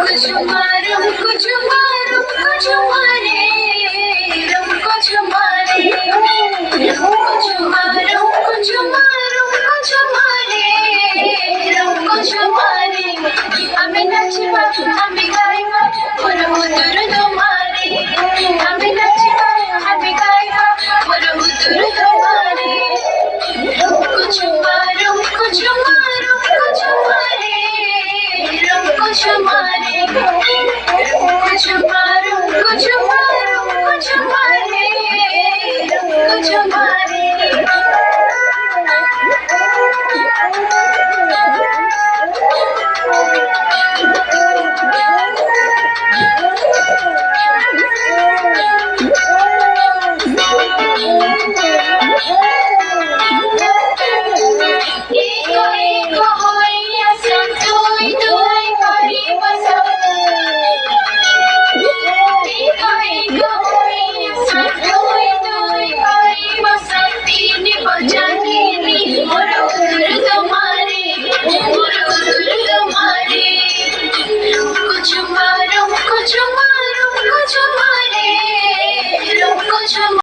कुछ मारो कुछ मारो कुछ मारे कुछ मारे कुछ मारो कुछ मारो कुछ मारे कुछ मारे हमें नचवा हमें गायवा और हुजूर तुम्हारे हमें नचवा हमें गायवा और हुजूर तुम्हारे कुछ मारो कुछ मारो कुछ मारे कुछ मारे कुछ मारो कुछ मारो कुछ मारे कुछ मारे